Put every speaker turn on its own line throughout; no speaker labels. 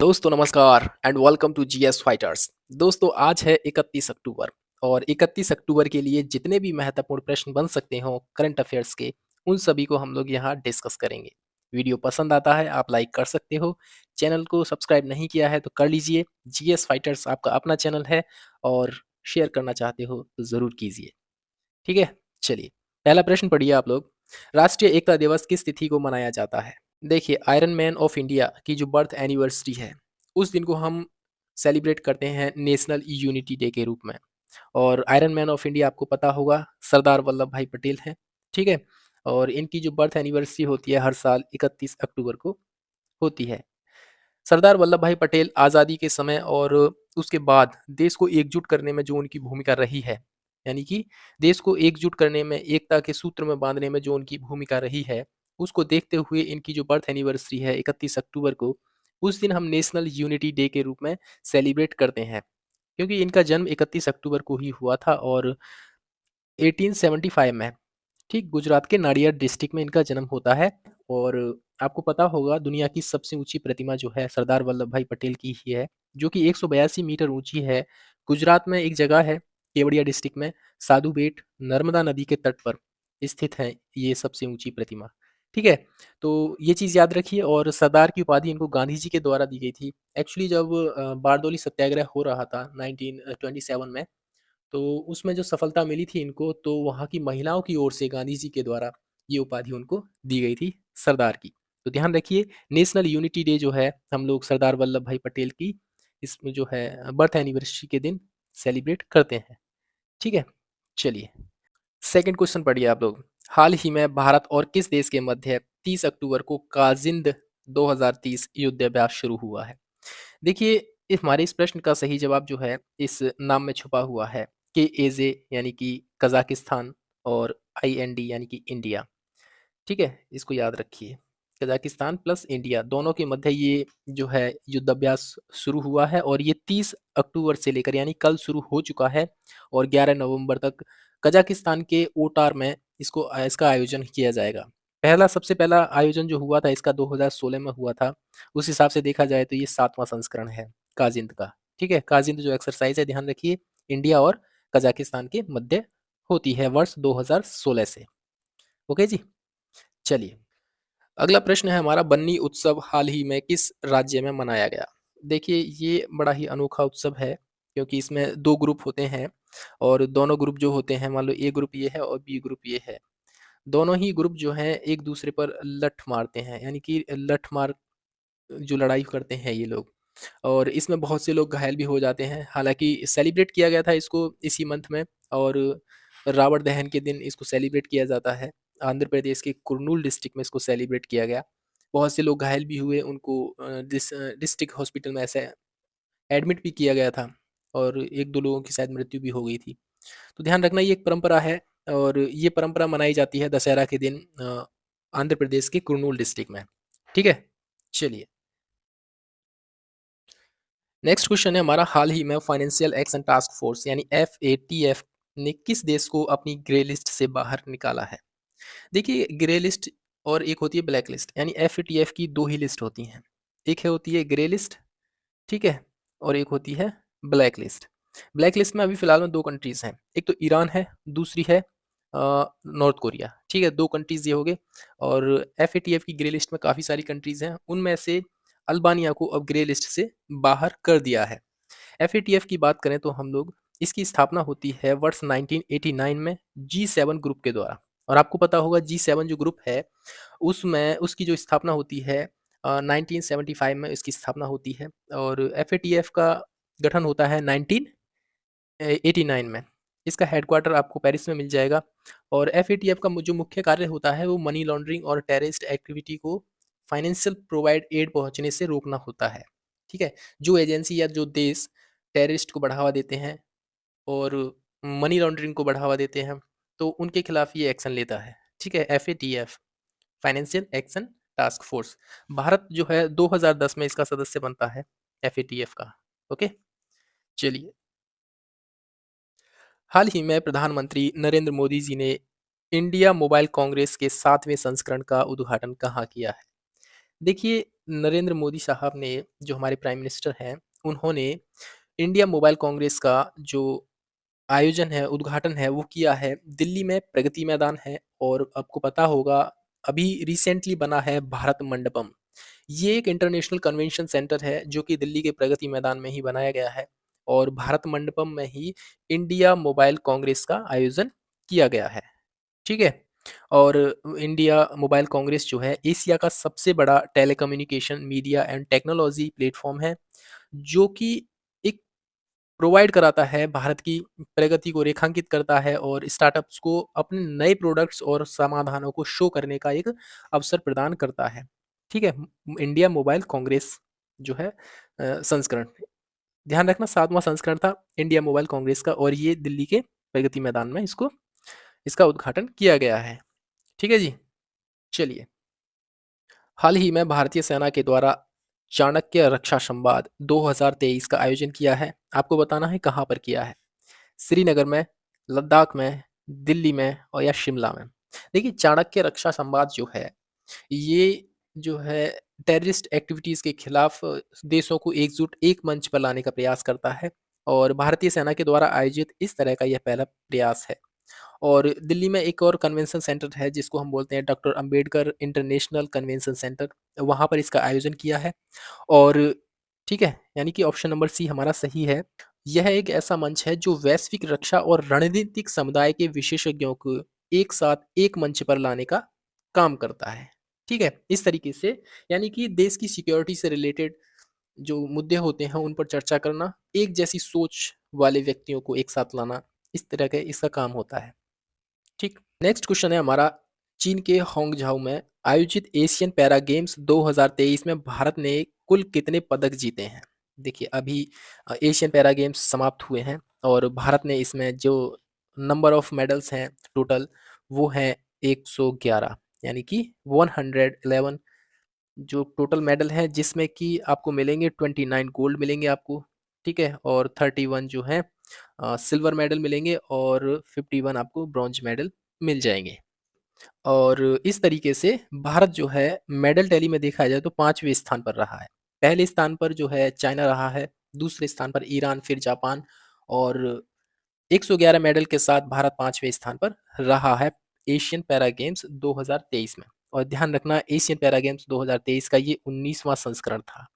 दोस्तों नमस्कार and welcome to GS fighters. दोस्तों आज है 31 अक्टूबर और 31 अक्टूबर के लिए जितने भी महत्वपूर्ण प्रश्न बन सकते हो करंट अफेयर्स के, उन सभी को हम लोग यहाँ डिस्कस करेंगे। वीडियो पसंद आता है आप लाइक कर सकते हो। चैनल को सब्सक्राइब नहीं किया है तो कर लीजिए। जीएस फाइटर्स आपका अपना चैनल है और शेयर करना चाहते हो तो ज़रूर कीजिए। ठीक है, चलिए पहला प्रश्न पढ़िए आप लोग। राष्ट्रीय एकता दिवस किस तिथि को मनाया जाता है? देखिए, आयरन मैन ऑफ इंडिया की जो बर्थ एनिवर्सरी है, उस दिन को हम सेलिब्रेट करते हैं नेशनल यूनिटी डे के रूप में। और आयरन मैन ऑफ इंडिया आपको पता होगा सरदार वल्लभ भाई पटेल हैं। ठीक है, और इनकी जो बर्थ एनिवर्सरी होती है हर साल 31 अक्टूबर को होती है। सरदार वल्लभ भाई पटेल आज़ादी के समय और उसके बाद देश को एकजुट करने में जो उनकी भूमिका रही है, यानी कि देश को एकजुट करने में, एकता के सूत्र में बांधने में जो उनकी भूमिका रही है, उसको देखते हुए इनकी जो बर्थ एनिवर्सरी है 31 अक्टूबर को, उस दिन हम नेशनल यूनिटी डे के रूप में सेलिब्रेट करते हैं। क्योंकि इनका जन्म 31 अक्टूबर को ही हुआ था और 1875 में, ठीक गुजरात के नाडियाड डिस्ट्रिक्ट में इनका जन्म होता है। और आपको पता होगा दुनिया की सबसे ऊंची प्रतिमा जो है सरदार वल्लभ भाई पटेल की ही है, जो कि 182 मीटर ऊंची है। गुजरात में एक जगह है केवड़िया डिस्ट्रिक्ट में, साधु बेट, नर्मदा नदी के तट पर स्थित है ये सबसे ऊंची प्रतिमा। ठीक है, तो ये चीज़ याद रखिए। और सरदार की उपाधि इनको गांधी जी के द्वारा दी गई थी। एक्चुअली जब बारदौली सत्याग्रह हो रहा था 1927 में, तो उसमें जो सफलता मिली थी इनको, तो वहाँ की महिलाओं की ओर से गांधी जी के द्वारा ये उपाधि उनको दी गई थी सरदार की। तो ध्यान रखिए, नेशनल यूनिटी डे जो है हम लोग सरदार वल्लभ भाई पटेल की इसमें जो है बर्थ एनिवर्सरी के दिन सेलिब्रेट करते हैं। ठीक है, चलिए सेकंड क्वेश्चन पढ़िए आप लोग। हाल ही में भारत और किस देश के मध्य 30 अक्टूबर को काजिंद 2030 युद्धाभ्यास शुरू हुआ है? देखिए, हमारे इस प्रश्न का सही जवाब जो है इस नाम में छुपा हुआ है, के ए जे यानी कि कजाकिस्तान और आई एन डी यानी कि इंडिया। ठीक है, इसको याद रखिए। कजाकिस्तान प्लस इंडिया दोनों के मध्य ये जो है युद्धाभ्यास शुरू हुआ है और ये 30 अक्टूबर से लेकर यानी कल शुरू हो चुका है और 11 नवंबर तक कजाकिस्तान के ओटार में इसका आयोजन किया जाएगा। सबसे पहला आयोजन जो हुआ था इसका 2016 में हुआ था। उस हिसाब से देखा जाए तो ये 7वां संस्करण है काजिंद का। ठीक है, काजिंद जो एक्सरसाइज है ध्यान रखिए इंडिया और कजाकिस्तान के मध्य होती है वर्ष 2016 से। ओके जी, चलिए अगला प्रश्न है हमारा, बन्नी उत्सव हाल ही में किस राज्य में मनाया गया? देखिए, ये बड़ा ही अनोखा उत्सव है क्योंकि इसमें 2 ग्रुप होते हैं और दोनों ग्रुप जो होते हैं, मान लो ए ग्रुप ये है और बी ग्रुप ये है। दोनों ही ग्रुप जो हैं एक दूसरे पर लठ मारते हैं, यानी कि लठ मार जो लड़ाई करते हैं ये लोग। और इसमें बहुत से लोग घायल भी हो जाते हैं। हालाँकि सेलिब्रेट किया गया था इसको इसी मंथ में और रावण दहन के दिन इसको सेलिब्रेट किया जाता है। आंध्र प्रदेश के कुर्नूल डिस्ट्रिक्ट में इसको सेलिब्रेट किया गया। बहुत से लोग घायल भी हुए, उनको डिस्ट्रिक्ट हॉस्पिटल में ऐसे एडमिट भी किया गया था और 1-2 लोगों की शायद मृत्यु भी हो गई थी। तो ध्यान रखना ये एक परंपरा है और ये परंपरा मनाई जाती है दशहरा के दिन आंध्र प्रदेश के कुर्नूल डिस्ट्रिक्ट में। ठीक है? चलिए। नेक्स्ट क्वेश्चन है हमारा, हाल ही में फाइनेंशियल एक्शन टास्क फोर्स यानी FATF ने किस देश को अपनी ग्रे लिस्ट से बाहर निकाला है? देखिए, ग्रे लिस्ट और एक होती है ब्लैक लिस्ट, यानी FATF की 2 ही लिस्ट होती हैं। एक है होती है ग्रे लिस्ट, ठीक है? और एक होती है ब्लैक लिस्ट। ब्लैक लिस्ट में अभी फिलहाल में 2 कंट्रीज़ हैं। एक तो ईरान है, दूसरी है नॉर्थ कोरिया। ठीक है, 2 कंट्रीज़ ये हो गए। और FATF की ग्रे लिस्ट में काफ़ी सारी कंट्रीज़ हैं। उनमें से अल्बानिया को अब ग्रे लिस्ट से बाहर कर दिया है। FATF की बात करें तो हम लोग, इसकी स्थापना होती है वर्ष 1989 में G7 ग्रुप के द्वारा। और आपको पता होगा G7 जो ग्रुप है उसमें उसकी जो स्थापना होती है 1975 में इसकी स्थापना होती है और FATF का गठन होता है 1989 में। इसका हेडक्वार्टर आपको पेरिस में मिल जाएगा। और FATF का जो मुख्य कार्य होता है वो मनी लॉन्ड्रिंग और टेररिस्ट एक्टिविटी को फाइनेंशियल प्रोवाइड एड पहुंचने से रोकना होता है। ठीक है, जो एजेंसी या जो देश टेररिस्ट को बढ़ावा देते हैं और मनी लॉन्ड्रिंग को बढ़ावा देते हैं, तो उनके खिलाफ ये एक्शन लेता है। ठीक है, FATF financial action task force. Bharat जो है 2010 में इसका सदस्य बनता है FATF का। ओके, चलिए। हाल ही में प्रधानमंत्री नरेंद्र मोदी जी ने इंडिया मोबाइल कांग्रेस के 7वें संस्करण का उद्घाटन कहाँ किया है? देखिए, नरेंद्र मोदी साहब ने, जो हमारे प्राइम मिनिस्टर हैं, उन्होंने इंडिया मोबाइल कांग्रेस का जो आयोजन है, उद्घाटन है, वो किया है। दिल्ली में प्रगति मैदान है और आपको पता होगा अभी रिसेंटली बना है भारत मंडपम। ये एक इंटरनेशनल कन्वेंशन सेंटर है जो कि दिल्ली के प्रगति मैदान में ही बनाया गया है और भारत मंडपम में ही इंडिया मोबाइल कांग्रेस का आयोजन किया गया है। ठीक है? और इंडिया मोबाइल कांग्रेस जो है एशिया का सबसे बड़ा telecommunication, media and technology platform है, जो कि एक प्रोवाइड कराता है, भारत की प्रगति को रेखांकित करता है और स्टार्टअप्स को अपने नए प्रोडक्ट्स और समाधानों को शो करने का एक अवसर प्रदान करता है। ठीक है? इंडिया मोबाइल कांग्रेस जो है संस्करण, ध्यान रखना 7वां संस्करण था इंडिया मोबाइल कांग्रेस का और ये दिल्ली के प्रगति मैदान में इसका उद्घाटन किया गया है। ठीक है जी? चलिए, हाल ही में भारतीय सेना के द्वारा चाणक्य रक्षा संवाद 2023 का आयोजन किया है। आपको बताना है कहाँ पर किया है? श्रीनगर में, लद्दाख में, दिल्ली में और या शिमला में। देखिए, चाणक्य रक्षा संवाद जो है, ये जो है टेररिस्ट एक्टिविटीज़ के खिलाफ देशों को एकजुट एक मंच पर लाने का प्रयास करता है और भारतीय सेना के द्वारा आयोजित इस तरह का यह पहला प्रयास है। और दिल्ली में एक और कन्वेंशन सेंटर है जिसको हम बोलते हैं doctor Ambedkar international convention centre, वहाँ पर इसका आयोजन किया है। और ठीक है, यानी कि ऑप्शन नंबर सी हमारा सही है। यह एक ऐसा मंच है जो वैश्विक रक्षा और रणनीतिक समुदाय के विशेषज्ञों को एक साथ एक मंच पर लाने का काम करता है। ठीक है? इस तरीके से, यानी कि देश की सिक्योरिटी से रिलेटेड जो मुद्दे होते हैं उन पर चर्चा करना, एक जैसी सोच वाले व्यक्तियों को एक साथ लाना, इस तरह का इसका काम होता है। ठीक। नेक्स्ट क्वेश्चन है हमारा, चीन के होंगझाओ में आयोजित एशियन पैरा गेम्स 2023 में भारत ने कुल कितने पदक जीते हैं? देखिए, अभी एशियन पैरा गेम्स समाप्त हुए हैं और भारत ने इसमें जो नंबर ऑफ मेडल्स हैं टोटल, वो हैं 111, यानी कि 111 जो टोटल मेडल हैं, जिसमें कि आपको मिलेंगे 29 गोल्ड मिलेंगे आपको। ठीक है? और 31 जो हैं सिल्वर मेडल मिलेंगे और 51 आपको ब्रॉन्ज मेडल मिल जाएंगे। और इस तरीके से भारत जो है मेडल टैली में देखा जाए तो 5वें स्थान पर रहा है। पहले स्थान पर जो है चाइना रहा है, दूसरे स्थान पर ईरान, फिर जापान और 111 मेडल के साथ भारत 5वें स्थान पर रहा है एशियन पैरा गेम्स 2023 में। और ध्यान रखना, एशियन पैरा गेम्स 2023 का ये 19वां संस्करण था।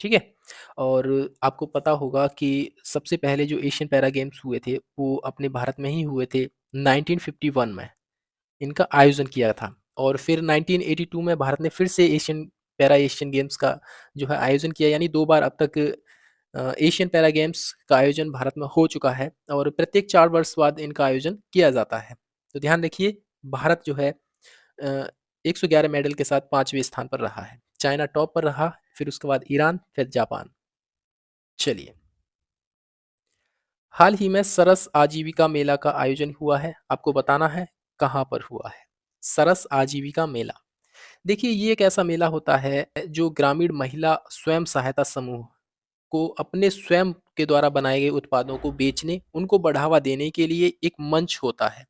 ठीक है? और आपको पता होगा कि सबसे पहले जो एशियन पैरा गेम्स हुए थे, वो अपने भारत में ही हुए थे 1951 में। इनका आयोजन किया था और फिर 1982 में भारत ने फिर से एशियन गेम्स का जो है आयोजन किया, यानी 2 बार अब तक एशियन पैरा गेम्स का आयोजन भारत में हो चुका है और प्रत्येक 4 वर्ष बाद इनका आयोजन किया जाता है। तो ध्यान रखिए, भारत जो है 111 मेडल के साथ 5वें स्थान पर रहा है। चाइना टॉप पर रहा, फिर उसके बाद ईरान, फिर जापान। चलिए, हाल ही में सरस आजीविका मेला का आयोजन हुआ है। आपको बताना है कहाँ पर हुआ है? सरस आजीविका मेला। देखिए, ये एक ऐसा मेला होता है जो ग्रामीण महिला स्वयं सहायता समूह को अपने स्वयं के द्वारा बनाए गए उत्पादों को बेचने, उनको बढ़ावा देने के लिए एक मंच होता है।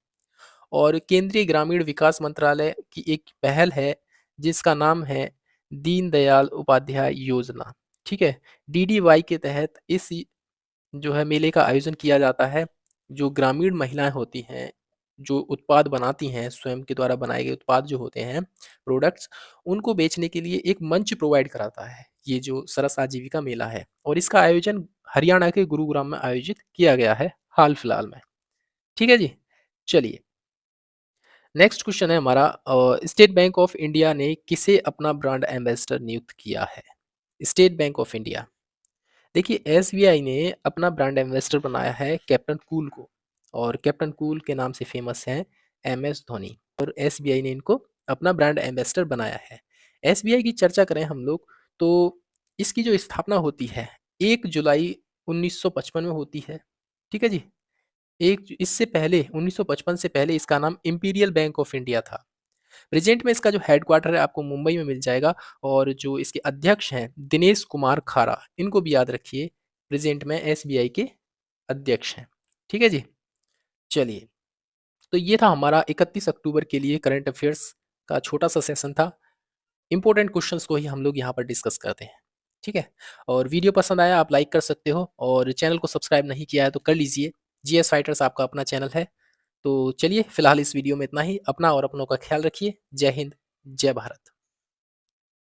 और केंद्रीय ग्रामीण विकास मंत्रालय की एक पहल है जिसका नाम है दीनदयाल उपाध्याय योजना। ठीक है? डीडीवाई के तहत इस जो है मेले का आयोजन किया जाता है। जो ग्रामीण महिलाएं होती हैं, जो उत्पाद बनाती हैं, स्वयं के द्वारा बनाए गए उत्पाद जो होते हैं, प्रोडक्ट्स, उनको बेचने के लिए एक मंच प्रोवाइड कराता है ये जो सरस आजीविका मेला है। और इसका आयोजन हरियाणा के गुरुग्राम में आयोजित किया गया है हाल फिलहाल में। ठीक है जी? चलिए, नेक्स्ट क्वेश्चन है हमारा, स्टेट बैंक ऑफ इंडिया ने किसे अपना ब्रांड एम्बेसडर नियुक्त किया है? स्टेट बैंक ऑफ इंडिया, देखिए एसबीआई ने अपना ब्रांड एम्बेसडर बनाया है कैप्टन कूल को और कैप्टन कूल के नाम से फेमस हैं एमएस धोनी और एसबीआई ने इनको अपना ब्रांड एम्बेसडर बनाया है। एसबीआई की चर्चा करें हम लोग तो इसकी जो स्थापना होती है 1 जुलाई 1955 में होती है। ठीक है जी? इससे पहले 1955 से पहले इसका नाम इंपीरियल बैंक ऑफ इंडिया था। प्रेजेंट में इसका जो हेडक्वार्टर है आपको मुंबई में मिल जाएगा और जो इसके अध्यक्ष हैं दिनेश कुमार खारा, इनको भी याद रखिए, प्रेजेंट में एसबीआई के अध्यक्ष हैं। ठीक है जी? चलिए, तो ये था हमारा 31 अक्टूबर के लिए करंट अफेयर्स का छोटा सा सेशन था। इंपॉर्टेंट क्वेश्चंस को ही हम लोग यहाँ पर डिस्कस करते हैं। ठीक है? और वीडियो पसंद आया आप लाइक कर सकते हो और चैनल को सब्सक्राइब नहीं किया है तो कर लीजिए। जीएस फाइटर्स आपका अपना चैनल है। तो चलिए फिलहाल इस वीडियो में इतना ही। अपना और अपनों का ख्याल रखिए। जय हिंद, जय भारत।